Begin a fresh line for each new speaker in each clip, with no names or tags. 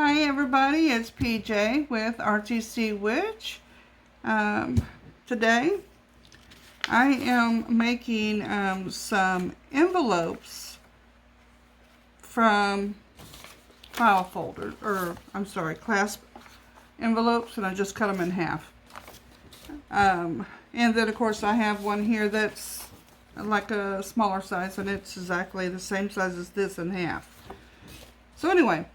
Hi everybody, it's PJ with RTC Witch. Today I am making some envelopes from file folders, clasp envelopes, and I just cut them in half. And then of course I have one here that's like a smaller size, and it's exactly the same size as this in half. So anyway,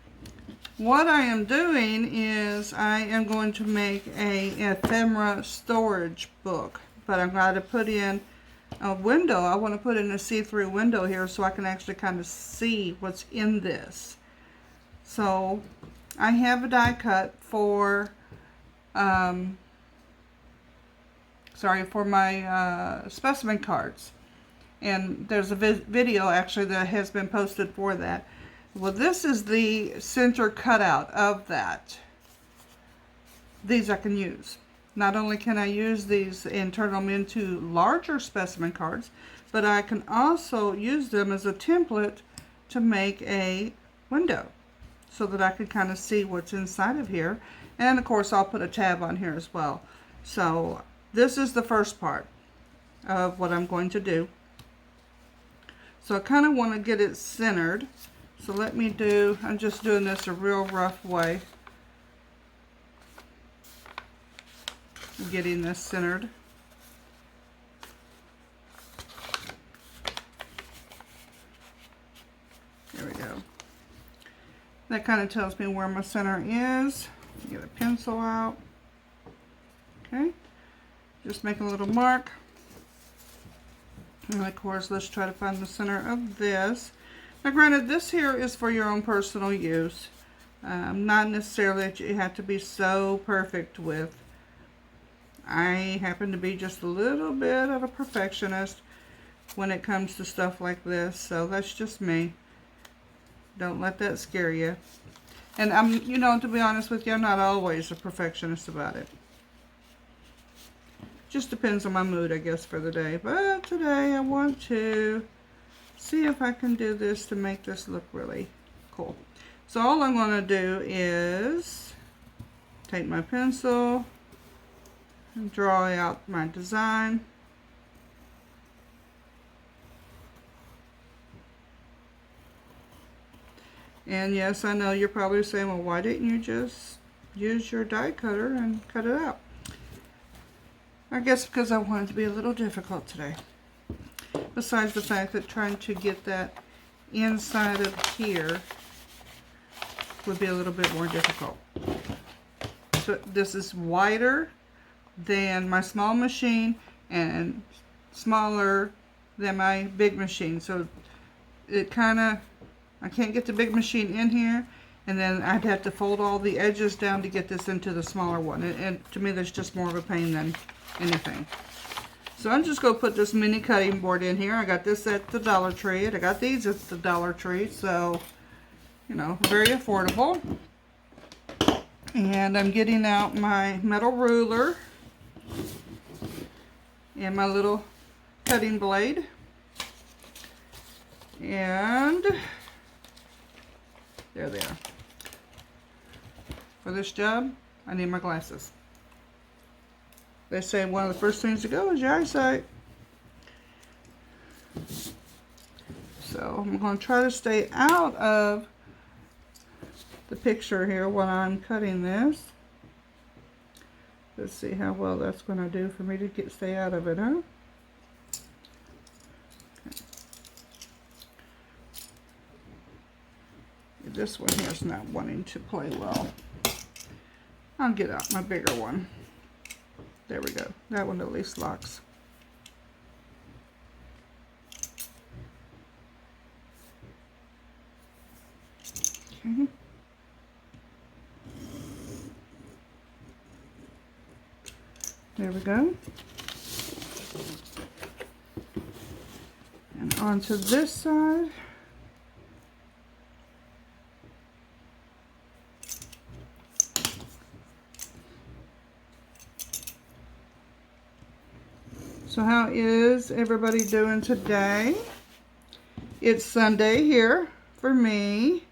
what I am doing is I am going to make a ephemera storage book, but I'm going to put in a window. I want to put in a see-through window here so I can actually kind of see what's in this. So I have a die cut for my specimen cards, and there's a video actually that has been posted for that. Well, this is the center cutout of that. These I can use. Not only can I use these and turn them into larger specimen cards, but I can also use them as a template to make a window so that I can kind of see what's inside of here. And of course I'll put a tab on here as well. So this is the first part of what I'm going to do. So I kind of want to get it centered. So I'm just doing this a real rough way, getting this centered. There we go. That kind of tells me where my center is. Get a pencil out. Okay, just make a little mark. And of course, let's try to find the center of this. Now granted, this here is for your own personal use. Not necessarily that you have to be so perfect with. I happen to be just a little bit of a perfectionist when it comes to stuff like this, so that's just me. Don't let that scare you. And to be honest with you, I'm not always a perfectionist about it. Just depends on my mood, I guess, for the day. But today I want to see if I can do this to make this look really cool. So all I'm going to do is take my pencil and draw out my design. And yes, I know you're probably saying, well, why didn't you just use your die cutter and cut it out? I guess because I wanted to be a little difficult today. Besides the fact that trying to get that inside of here would be a little bit more difficult. So this is wider than my small machine and smaller than my big machine. So it I can't get the big machine in here, and then I'd have to fold all the edges down to get this into the smaller one. And to me, that's just more of a pain than anything. So I'm just going to put this mini cutting board in here. I got this at the Dollar Tree, and I got these at the Dollar Tree, so, very affordable. And I'm getting out my metal ruler and my little cutting blade. And there they are. For this job, I need my glasses. They say one of the first things to go is your eyesight. So I'm going to try to stay out of the picture here when I'm cutting this. Let's see how well that's going to do for me to stay out of it, huh? Okay. This one here is not wanting to play well. I'll get out my bigger one. There we go. That one at least locks. Okay. There we go. And onto this side. So how is everybody doing today? It's Sunday here for me.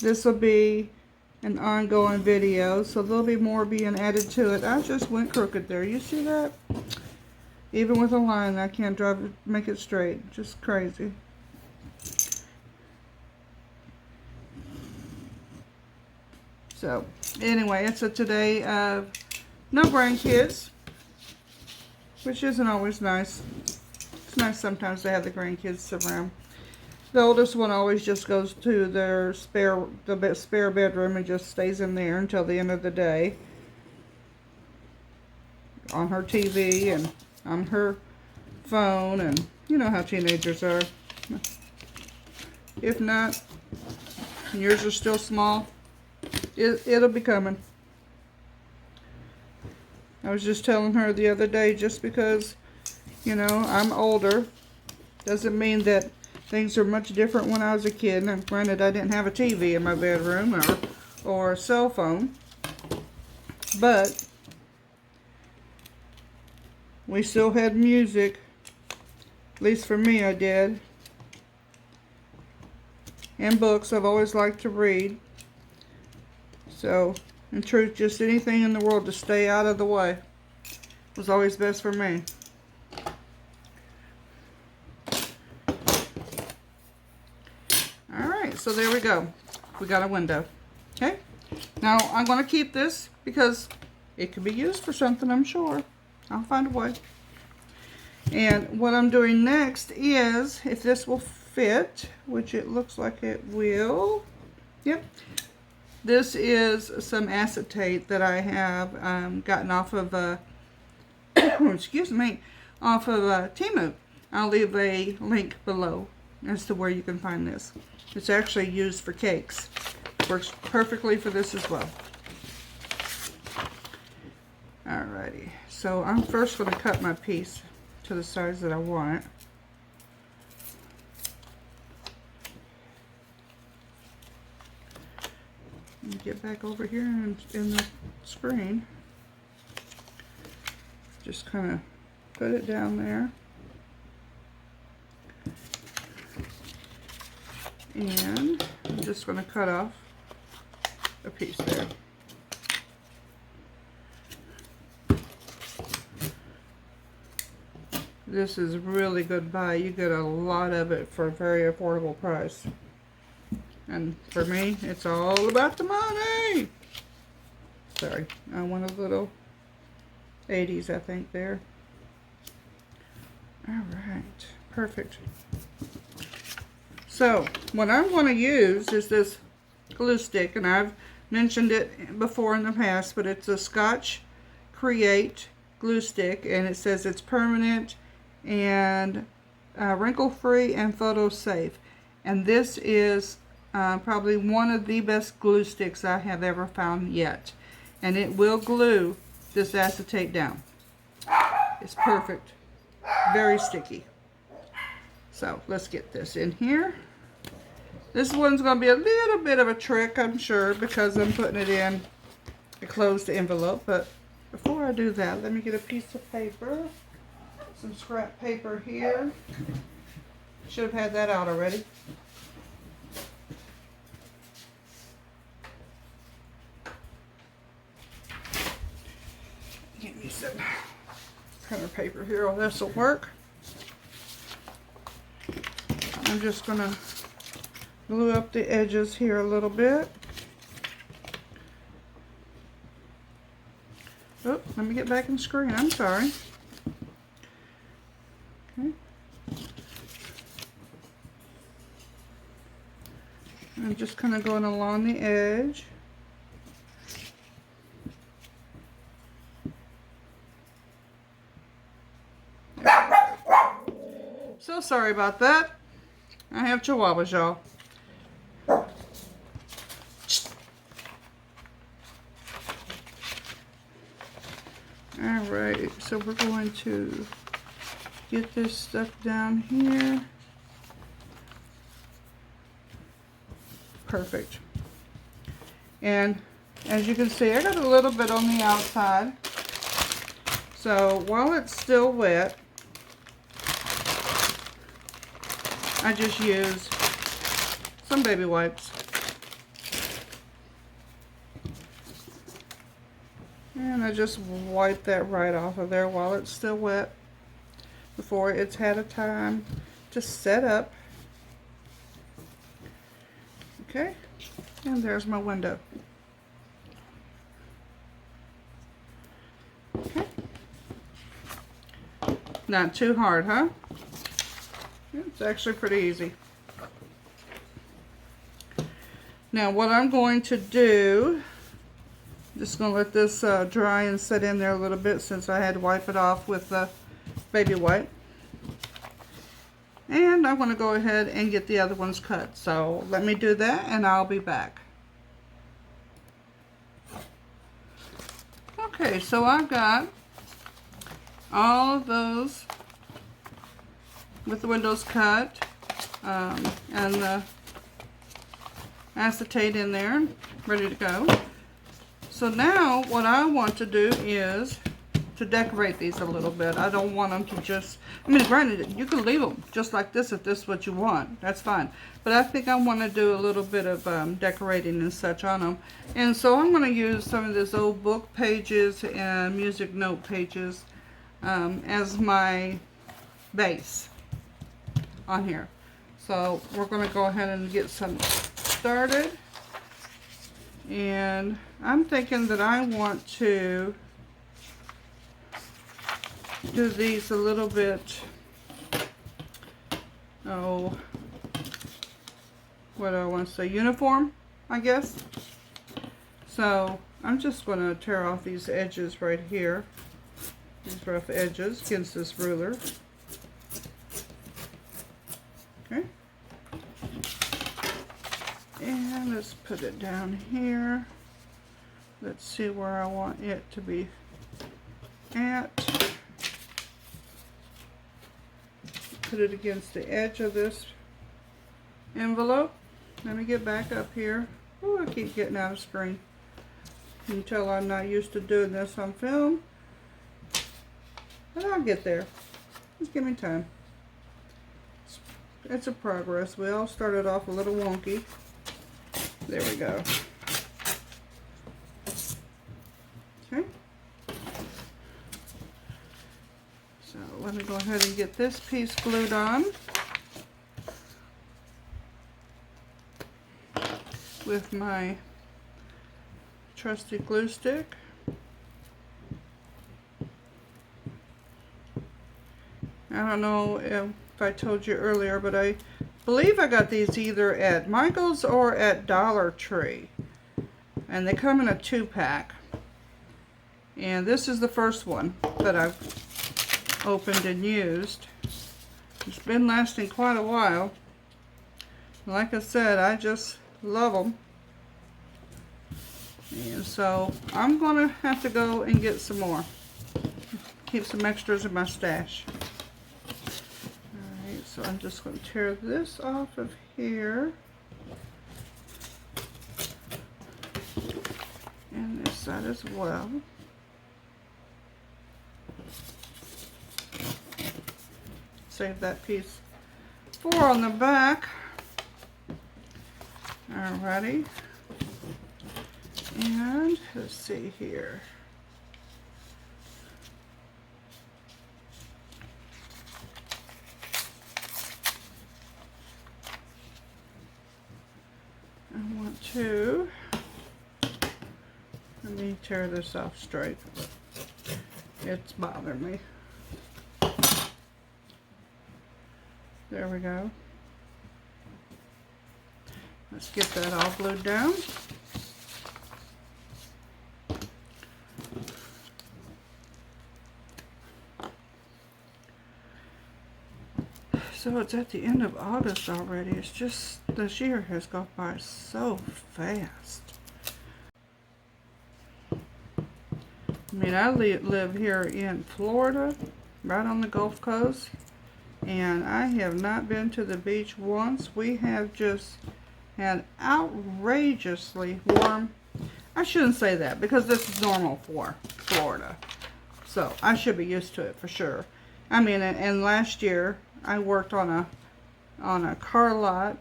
this will be an ongoing video, so there'll be more being added to it. I just went crooked there. You see that? Even with a line, I can't make it straight. Just crazy. So, anyway, it's a today of no grandkids, which isn't always nice. It's nice sometimes to have the grandkids around. The oldest one always just goes to their spare bedroom and just stays in there until the end of the day, on her TV and on her phone, and you know how teenagers are. If not, yours are still small, it'll be coming. I was just telling her the other day, just because, you know, I'm older doesn't mean that things are much different when I was a kid. And granted, I didn't have a TV in my bedroom or a cell phone, but we still had music. At least for me, I did. And books. I've always liked to read. So, in truth, just anything in the world to stay out of the way was always best for me. Alright, so there we go. We got a window. Okay? Now, I'm going to keep this because it can be used for something, I'm sure. I'll find a way. And what I'm doing next is, if this will fit, which it looks like it will. Yep. This is some acetate that I have gotten off of, excuse me, off of Temu. I'll leave a link below as to where you can find this. It's actually used for cakes. Works perfectly for this as well. Alrighty, so I'm first going to cut my piece to the size that I want it. Get back over here in the screen. Just kind of put it down there. And I'm just going to cut off a piece there. This is really good buy. You get a lot of it for a very affordable price. And for me, it's all about the money. Sorry, I want a little 80s, I think, there. Alright, perfect. So, what I'm going to use is this glue stick, and I've mentioned it before in the past, but it's a Scotch Create glue stick, and it says it's permanent and wrinkle-free and photo-safe. And this is probably one of the best glue sticks I have ever found yet. And it will glue this acetate down. It's perfect. Very sticky. So let's get this in here. This one's going to be a little bit of a trick, I'm sure, because I'm putting it in a closed envelope. But before I do that, let me get a piece of paper. Some scrap paper here. Should have had that out already. Get me some printer paper here. Oh, this will work. I'm just going to glue up the edges here a little bit. Oh, let me get back in the screen. I'm sorry. Okay. I'm just kind of going along the edge. So sorry about that. I have chihuahuas, y'all. Alright, so we're going to get this stuff down here. Perfect. And as you can see, I got a little bit on the outside. So while it's still wet, I just use some baby wipes. And I just wipe that right off of there while it's still wet, before it's had a time to set up. Okay, and there's my window. Okay, not too hard, huh? It's actually pretty easy. Now what I'm going to do, just going to let this dry and set in there a little bit, since I had to wipe it off with the baby wipe. And I want to go ahead and get the other ones cut. So let me do that and I'll be back. Okay, so I've got all of those with the windows cut and the acetate in there, ready to go. So now what I want to do is to decorate these a little bit. I don't want them to just, I mean, granted, you can leave them just like this if this is what you want. That's fine. But I think I want to do a little bit of decorating and such on them. And so I'm going to use some of this old book pages and music note pages as my base on here. So we're going to go ahead and get some started. And I'm thinking that I want to do these a little bit, oh, what do I want to say, uniform, I guess. So I'm just going to tear off these edges right here, these rough edges against this ruler. Okay. And let's put it down here. Let's see where I want it to be at. Put it against the edge of this envelope. Let me get back up here. Oh, I keep getting out of screen. You can tell I'm not used to doing this on film. But I'll get there. Just give me time. It's a progress. We all started off a little wonky. There we go. Okay. So let me go ahead and get this piece glued on with my trusty glue stick. I don't know if I told you earlier, but I believe I got these either at Michael's or at Dollar Tree. And they come in a 2-pack. And this is the first one that I've opened and used. It's been lasting quite a while. Like I said, I just love them. And so I'm going to have to go and get some more. Keep some extras in my stash. Alright, so I'm just going to tear this off of here. And this side as well. Save that piece for on the back. Alrighty. And let's see here. I want to, let me tear this off straight. It's bothering me. There we go. Let's get that all glued down. So it's at the end of August already. It's just, this year has gone by so fast. I mean, I live here in Florida, right on the Gulf Coast, and I have not been to the beach once. We have just had outrageously warm, I shouldn't say that because this is normal for Florida. So I should be used to it for sure. I mean, and last year I worked on a car lot,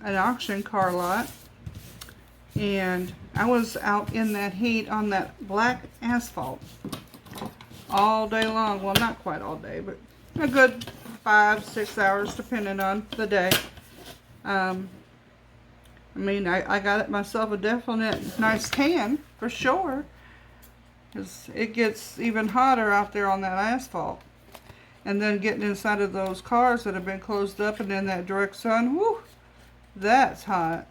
an auction car lot, And I was out in that heat on that black asphalt all day long. Well, not quite all day, but a good 5-6 hours depending on the day. I mean, I got myself a definite nice tan for sure, because it gets even hotter out there on that asphalt. And then getting inside of those cars that have been closed up and in that direct sun, whoo, that's hot.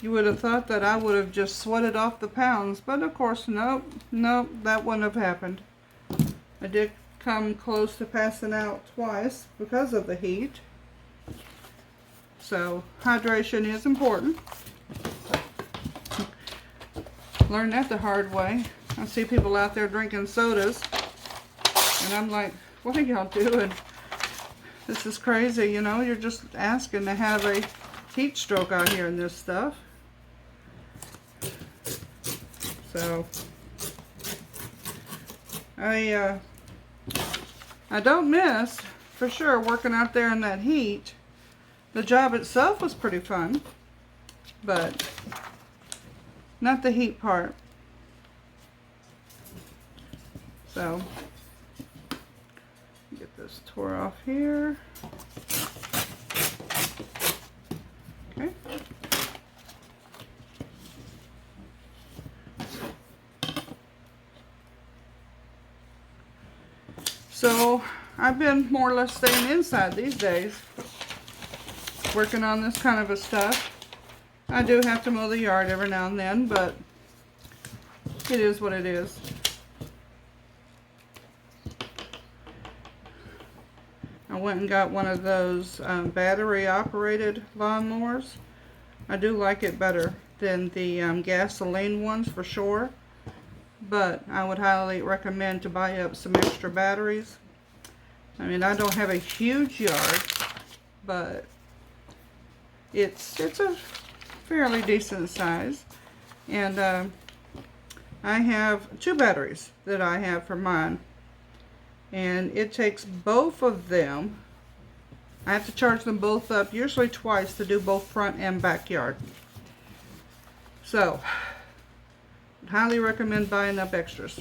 You would have thought that I would have just sweated off the pounds, but of course, nope, that wouldn't have happened. I did come close to passing out twice because of the heat. So hydration is important. Learned that the hard way. I see people out there drinking sodas, and I'm like, what are y'all doing? This is crazy, you know, you're just asking to have a heat stroke out here in this stuff. So I don't miss, for sure, working out there in that heat. The job itself was pretty fun, but not the heat part. So, get this tore off here. Okay. So, I've been more or less staying inside these days, working on this kind of a stuff. I do have to mow the yard every now and then, but it is what it is. I went and got one of those battery operated lawnmowers. I do like it better than the gasoline ones for sure, but I would highly recommend to buy up some extra batteries. I mean, I don't have a huge yard, but it's a fairly decent size, and I have 2 batteries that I have for mine, and it takes both of them. I have to charge them both up, usually twice, to do both front and backyard. So, I'd highly recommend buying up extras.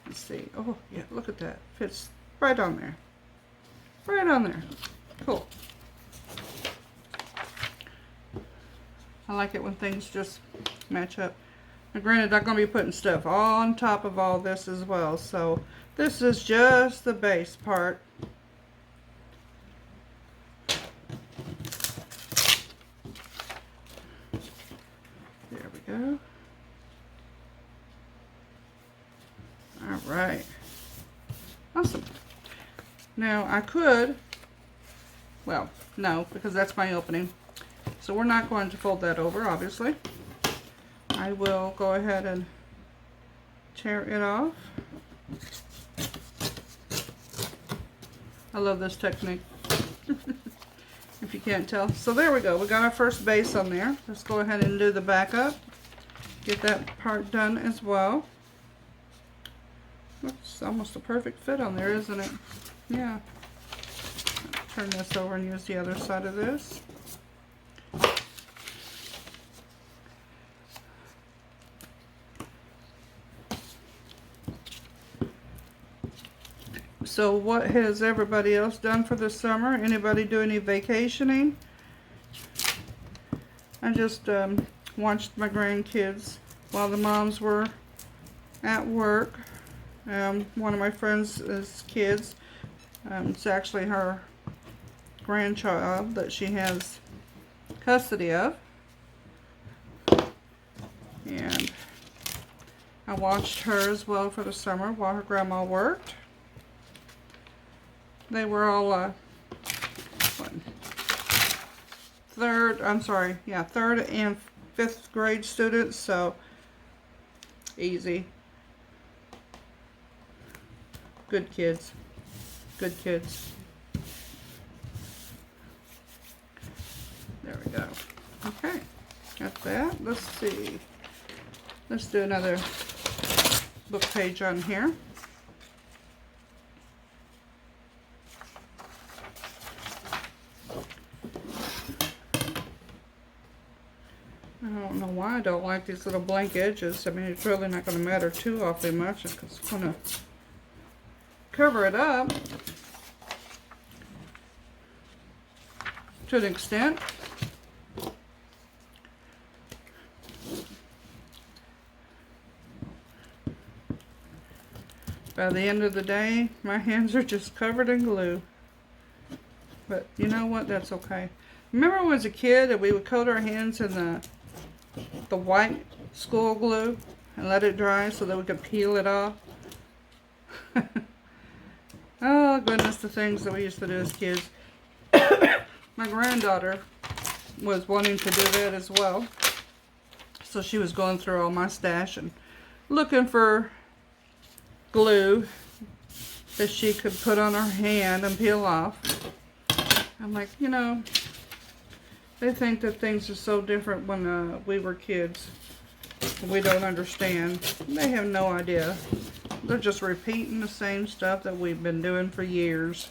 Let's see. Oh, yeah, look at that. Fits right on there. Right on there. Cool. I like it when things just match up. Now, granted, I'm going to be putting stuff on top of all this as well. So, this is just the base part. There we go. Alright. Awesome. Now, I could, well, no, because that's my opening. So we're not going to fold that over, obviously. I will go ahead and tear it off. I love this technique, if you can't tell. So there we go. We got our first base on there. Let's go ahead and do the backup. Get that part done as well. It's almost a perfect fit on there, isn't it? Yeah. Turn this over and use the other side of this. So what has everybody else done for the summer? Anybody do any vacationing? I just watched my grandkids while the moms were at work. One of my friends' kids, it's actually her grandchild that she has custody of. And I watched her as well for the summer while her grandma worked. They were all third and 5th grade students, so easy. Good kids. Good kids. There we go. Okay, got that. Let's see. Let's do another book page on here. I don't know why I don't like these little blank edges. I mean, it's really not going to matter too awfully much because it's going to cover it up to an extent. By the end of the day, my hands are just covered in glue. But you know what? That's okay. Remember when I was a kid that we would coat our hands in the white school glue and let it dry so that we could peel it off? Oh goodness, the things that we used to do as kids. My granddaughter was wanting to do that as well. So she was going through all my stash and looking for glue that she could put on her hand and peel off. I'm like, you know, they think that things are so different when we were kids. We don't understand. They have no idea. They're just repeating the same stuff that we've been doing for years.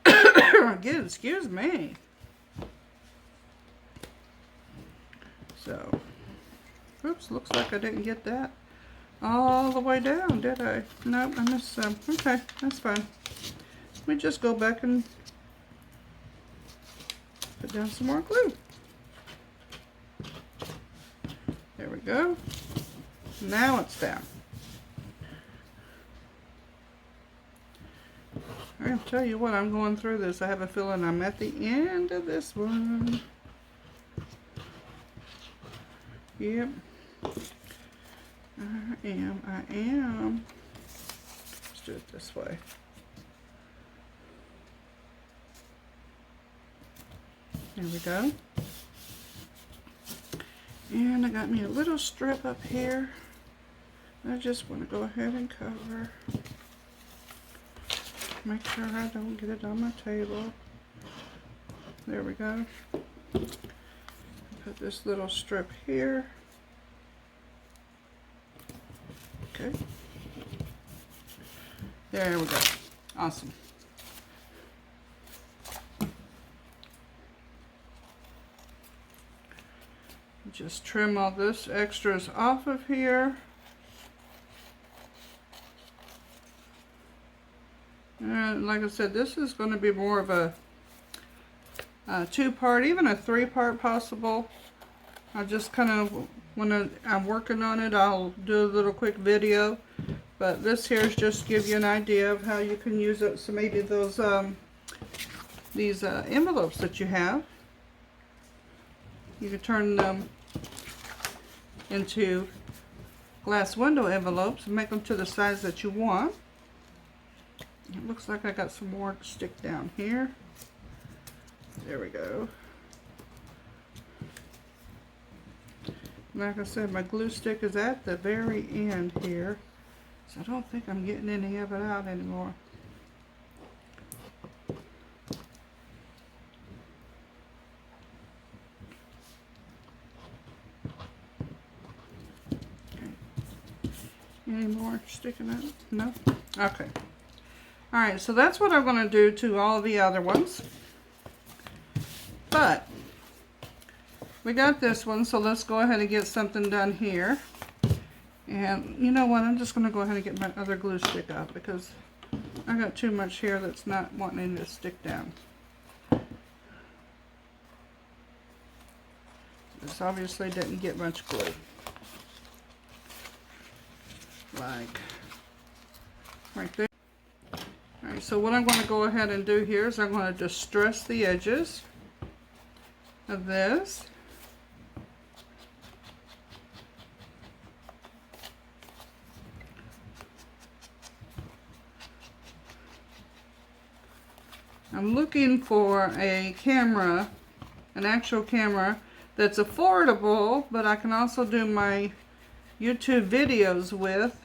Again, excuse me. So, oops, looks like I didn't get that all the way down, did I? Nope, I missed some. Okay, that's fine. We just go back and put down some more glue. There we go. Now it's down. I'll tell you what, I'm going through this. I have a feeling I'm at the end of this one. Yep. I am. Let's do it this way. There we go. And I got me a little strip up here. I just want to go ahead and cover. Make sure I don't get it on my table. There we go. Put this little strip here. Okay. There we go. Awesome. Just trim all this extras off of here. And like I said, this is going to be more of a two-part, even a three-part possible. I just kind of, when I'm working on it, I'll do a little quick video. But this here is just to give you an idea of how you can use it. So maybe those these envelopes that you have, you can turn them into glass window envelopes and make them to the size that you want. It looks like I got some more to stick down here. There we go. Like I said, my glue stick is at the very end here, so I don't think I'm getting any of it out anymore. Okay. Any more sticking out? No? Okay. Alright, so that's what I'm going to do to all the other ones. But we got this one, so let's go ahead and get something done here. And you know what, I'm just going to go ahead and get my other glue stick out because I got too much here that's not wanting to stick down. This obviously didn't get much glue. Like right there. Alright, so what I'm going to go ahead and do here is I'm going to distress the edges of this. I'm looking for a camera, an actual camera that's affordable, but I can also do my YouTube videos with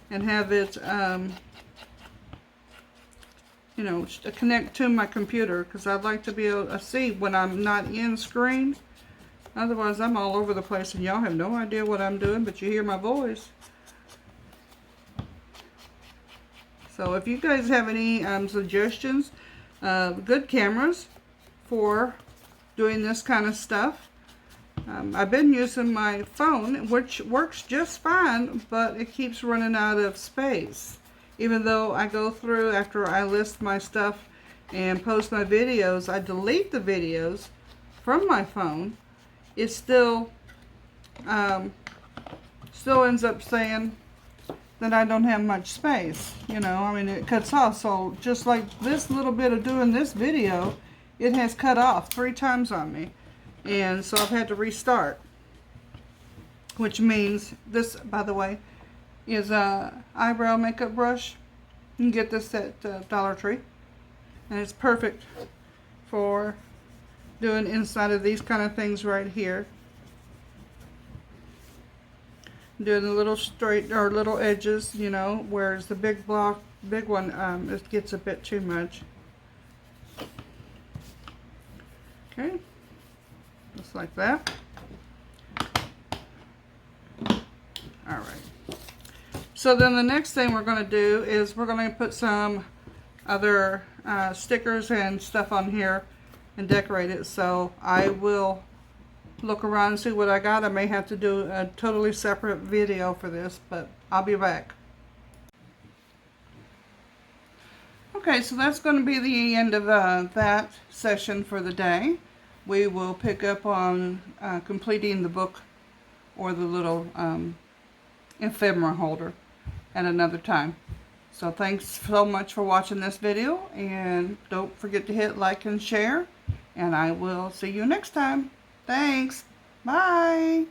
and have it you know, connect to my computer, because I'd like to be able to see when I'm not in screen. Otherwise I'm all over the place and y'all have no idea what I'm doing, but you hear my voice. So if you guys have any suggestions, good cameras for doing this kind of stuff. I've been using my phone, which works just fine, but it keeps running out of space. Even though I go through after I list my stuff and post my videos, I delete the videos from my phone. It still ends up saying that I don't have much space. You know, I mean, it cuts off. So just like this little bit of doing this video, it has cut off 3 times on me. And so I've had to restart. Which means this, by the way, is a eyebrow makeup brush. You can get this at Dollar Tree. And it's perfect for doing inside of these kind of things right here. Doing the little straight or little edges, you know, whereas the big one, it gets a bit too much. Okay, just like that. All right. So then the next thing we're going to do is we're going to put some other stickers and stuff on here and decorate it. So I will look around and see what I got. I may have to do a totally separate video for this, but I'll be back. Okay, so that's going to be the end of that session for the day. We will pick up on completing the book or the little ephemera holder at another time. So thanks so much for watching this video, and don't forget to hit like and share, and I will see you next time. Thanks. Bye.